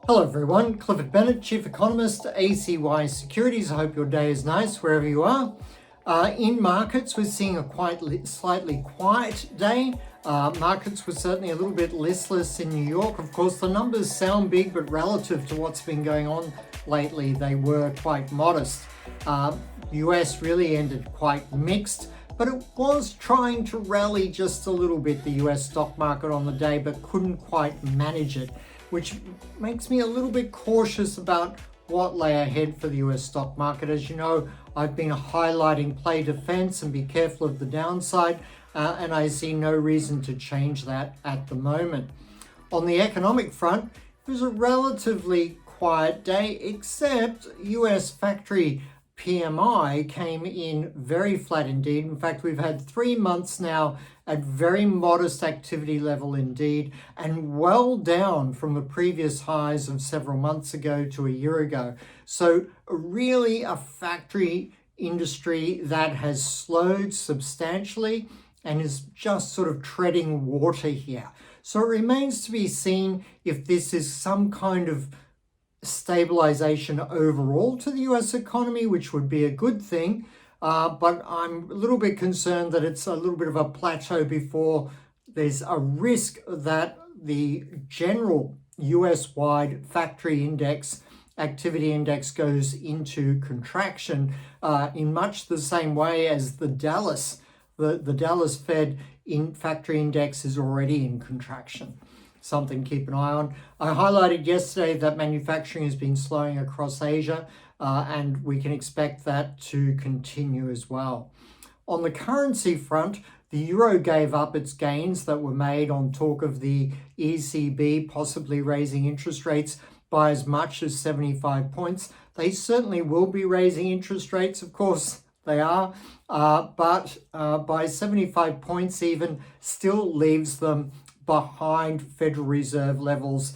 Hello everyone, Clifford Bennett, Chief Economist, ACY Securities. I hope your day is nice wherever you are. In markets, we're seeing a slightly quiet day. Markets were certainly a little bit listless in New York. Of course, the numbers sound big, but relative to what's been going on lately, they were quite modest. US really ended quite mixed, but it was trying to rally just a little bit, the US stock market on the day, but couldn't quite manage it, which makes me a little bit cautious about what lay ahead for the US stock market. As you know, I've been highlighting play defense and be careful of the downside, and I see no reason to change that at the moment. On the economic front, it was a relatively quiet day, except US factory PMI came in very flat indeed. In fact, we've had 3 months now at very modest activity level indeed, and well down from the previous highs of several months ago to a year ago. So really a factory industry that has slowed substantially and is just sort of treading water here. So it remains to be seen if this is some kind of stabilization overall to the US economy, which would be a good thing. But I'm a little bit concerned that it's a little bit of a plateau before there's a risk that the general US-wide factory index, activity index, goes into contraction in much the same way as the Dallas Fed factory index is already in contraction. Something to keep an eye on. I highlighted yesterday that manufacturing has been slowing across Asia, and we can expect that to continue as well. On the currency front, the euro gave up its gains that were made on talk of the ECB possibly raising interest rates by as much as 75 points. They certainly will be raising interest rates, of course they are, but by 75 points even still leaves them behind Federal Reserve levels,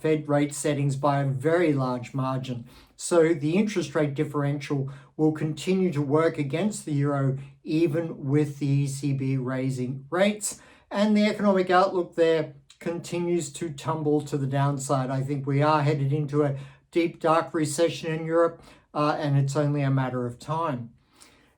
Fed rate settings by a very large margin. So the interest rate differential will continue to work against the euro even with the ECB raising rates. And the economic outlook there continues to tumble to the downside. I think we are headed into a deep, dark recession in Europe, and it's only a matter of time.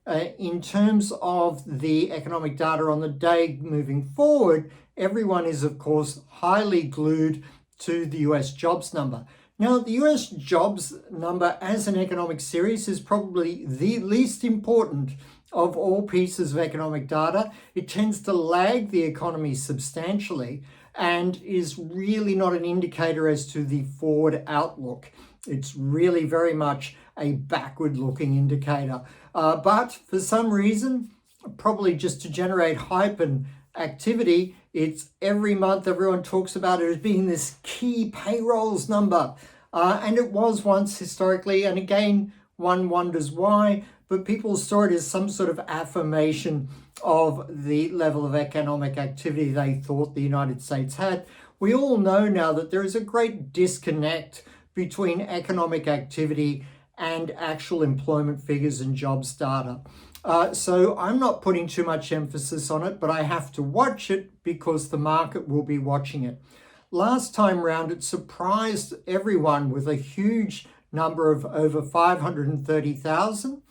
In terms of the economic data on the day moving forward, everyone is, of course, highly glued to the US jobs number. Now, the US jobs number as an economic series is probably the least important of all pieces of economic data. It tends to lag the economy substantially and is really not an indicator as to the forward outlook. It's really very much a backward-looking indicator. But for some reason, probably just to generate hype and activity, it's every month everyone talks about it as being this key payrolls number. And it was once historically, and again, one wonders why, but people saw it as some sort of affirmation of the level of economic activity they thought the United States had. We all know now that there is a great disconnect between economic activity and actual employment figures and jobs data. So I'm not putting too much emphasis on it, but I have to watch it because the market will be watching it. Last time round, it surprised everyone with a huge number of over 530,000.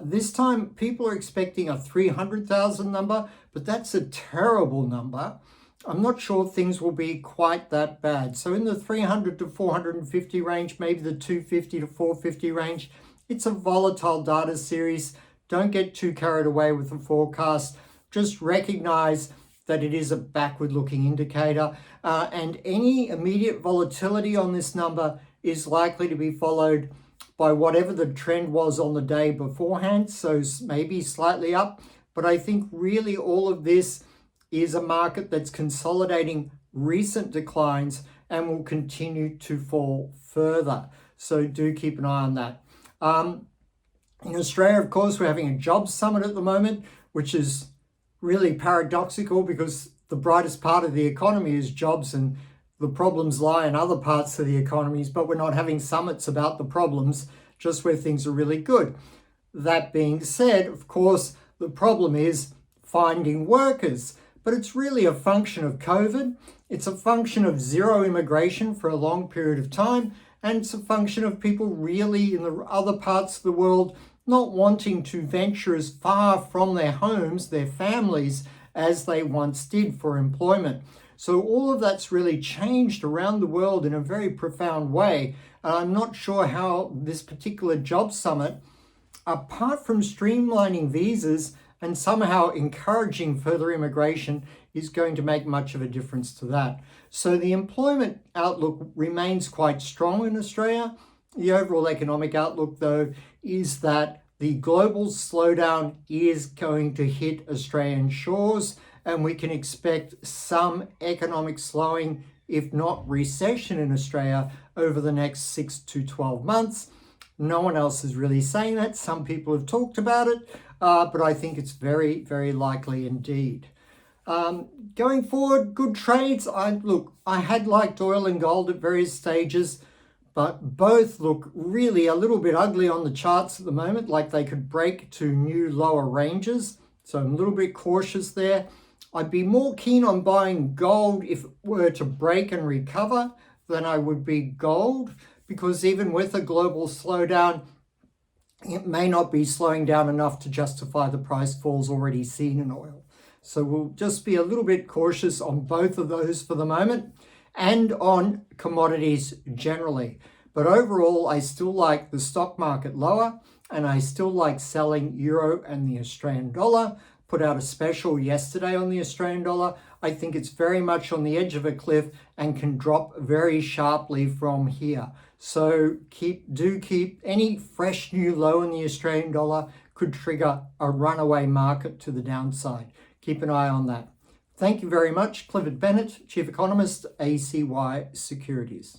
This time, people are expecting a 300,000 number, but that's a terrible number. I'm not sure things will be quite that bad. So in the 300 to 450 range, maybe the 250 to 450 range, it's a volatile data series. Don't get too carried away with the forecast. Just recognize that it is a backward-looking indicator, and any immediate volatility on this number is likely to be followed by whatever the trend was on the day beforehand, so maybe slightly up. But I think really all of this is a market that's consolidating recent declines and will continue to fall further. So do keep an eye on that. In Australia, of course, we're having a jobs summit at the moment, which is really paradoxical because the brightest part of the economy is jobs and the problems lie in other parts of the economies, but we're not having summits about the problems, just where things are really good. That being said, of course, the problem is finding workers. but it's really a function of COVID. It's a function of zero immigration for a long period of time, and it's a function of people really in the other parts of the world not wanting to venture as far from their homes, their families, as they once did for employment. So all of that's really changed around the world in a very profound way. And I'm not sure how this particular job summit, apart from streamlining visas and somehow encouraging further immigration, is going to make much of a difference to that. So the employment outlook remains quite strong in Australia. The overall economic outlook, though, is that the global slowdown is going to hit Australian shores, and we can expect some economic slowing, if not recession, in Australia over the next 6 to 12 months. No one else is really saying that. Some people have talked about it, but I think it's very, very likely indeed. Going forward, good trades. I had liked oil and gold at various stages, but both look really a little bit ugly on the charts at the moment, like they could break to new lower ranges. So I'm a little bit cautious there. I'd be more keen on buying gold if it were to break and recover than I would be gold, because even with a global slowdown, it may not be slowing down enough to justify the price falls already seen in oil. So we'll just be a little bit cautious on both of those for the moment, and on commodities generally. But overall, I still like the stock market lower, and I still like selling euro and the Australian dollar. Put out a special yesterday on the Australian dollar. I think it's very much on the edge of a cliff and can drop very sharply from here. So keep any fresh new low in the Australian dollar could trigger a runaway market to the downside. Keep an eye on that. Thank you very much. Clifford Bennett, Chief Economist, ACY Securities.